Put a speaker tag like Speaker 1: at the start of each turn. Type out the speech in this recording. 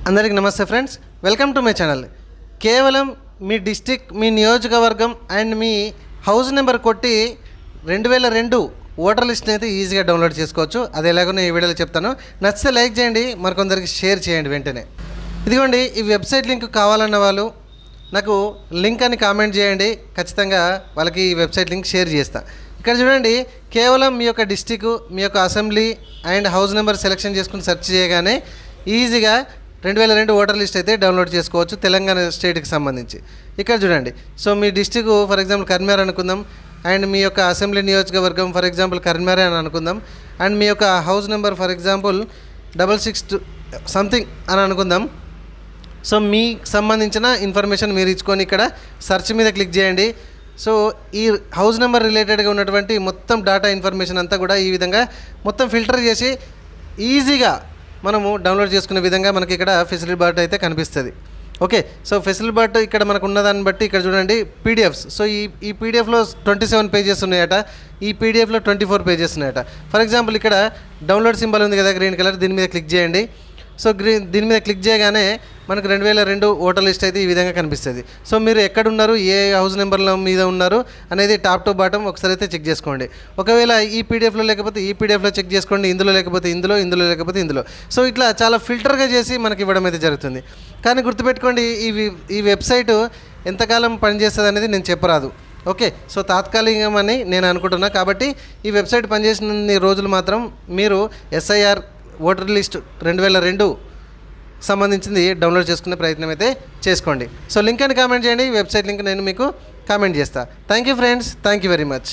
Speaker 1: అందరికీ నమస్తే friends, welcome to my channel. కేవలం మీ డిస్టిక్, మీ నియోజకవర్గం అండ్ మీ హౌస్ నెంబర్ కొట్టి 2002 ఓటర్ లిస్ట్ని అయితే ఈజీగా డౌన్లోడ్ చేసుకోవచ్చు. అది ఎలాగో నేను ఈ వీడియోలో చెప్తాను. నచ్చితే లైక్ చేయండి, మరికొందరికి షేర్ చేయండి వెంటనే. ఇదిగోండి, ఈ వెబ్సైట్ లింక్ కావాలన్న వాళ్ళు నాకు లింక్ అని కామెంట్ చేయండి. ఖచ్చితంగా వాళ్ళకి ఈ వెబ్సైట్ లింక్ షేర్ చేస్తా. ఇక్కడ చూడండి, కేవలం మీ యొక్క డిస్టిక్, మీ యొక్క assembly and house number selection చేసుకుని సెర్చ్ చేయగానే ఈజీగా 2002 ఓటర్ లిస్ట్ అయితే డౌన్లోడ్ చేసుకోవచ్చు, తెలంగాణ స్టేట్కి సంబంధించి. ఇక్కడ చూడండి, so me district for example Karimnagar అనుకుందాం, అండ్ మీ యొక్క అసెంబ్లీ నియోజకవర్గం ఫర్ ఎగ్జాంపుల్ కరీంనగర్ అని అనుకుందాం, అండ్ మీ యొక్క house number for example 662 something అని అనుకుందాం. సో మీకు సంబంధించిన ఇన్ఫర్మేషన్ మీరు ఇచ్చుకొని ఇక్కడ సెర్చ్ మీద క్లిక్ చేయండి. సో ఈ హౌస్ నెంబర్ రిలేటెడ్గా ఉన్నటువంటి మొత్తం డేటా ఇన్ఫర్మేషన్ అంతా కూడా ఈ విధంగా మొత్తం ఫిల్టర్ చేసి ఈజీగా మనము డౌన్లోడ్ చేసుకునే విధంగా మనకి ఇక్కడ ఫెసిలిటీ బాట్ అయితే కనిపిస్తుంది. ఓకే, సో ఫెసిలిటీ బాట్ ఇక్కడ మనకు ఉన్నదాన్ని బట్టి ఇక్కడ చూడండి పీడిఎఫ్స్. సో ఈ పీడిఎఫ్లో 27 పేజెస్ ఉన్నాయట, ఈ పీడిఎఫ్లో 24 పేజెస్ ఉన్నాయట. ఫర్ ఎగ్జాంపుల్ ఇక్కడ డౌన్లోడ్ సింబల్ ఉంది కదా గ్రీన్ కలర్, దీని మీద క్లిక్ చేయండి. సో దీని మీద క్లిక్ చేయగానే మనకు 2002 ఓటర్ లిస్ట్ అయితే ఈ విధంగా కనిపిస్తుంది. సో మీరు ఎక్కడున్నారు, ఏ హౌస్ నెంబర్ల మీద ఉన్నారు అనేది టాప్ టు బాటమ్ ఒకసారి అయితే చెక్ చేసుకోండి. ఒకవేళ ఈ పీడిఎఫ్లో లేకపోతే ఈ పీడిఎఫ్లో చెక్ చేసుకోండి, ఇందులో లేకపోతే ఇందులో, ఇందులో లేకపోతే ఇందులో. సో ఇట్లా చాలా ఫిల్టర్గా చేసి మనకి ఇవ్వడం అయితే జరుగుతుంది. కానీ గుర్తుపెట్టుకోండి, ఈ వెబ్సైటు ఎంతకాలం పనిచేస్తుంది అనేది నేను చెప్పరాదు. ఓకే, సో తాత్కాలికమని నేను అనుకుంటున్నా. కాబట్టి ఈ వెబ్సైట్ పనిచేసిన రోజులు మాత్రం మీరు ఎస్ఐఆర్ ఓటర్ లిస్ట్ 2002 సంబంధించింది డౌన్లోడ్ చేసుకునే ప్రయత్నం అయితే చేసుకోండి. సో లింక్ అని కామెంట్ చేయండి, వెబ్సైట్ లింక్ నేను మీకు కామెంట్ చేస్తాను. Thank you friends, thank you very much.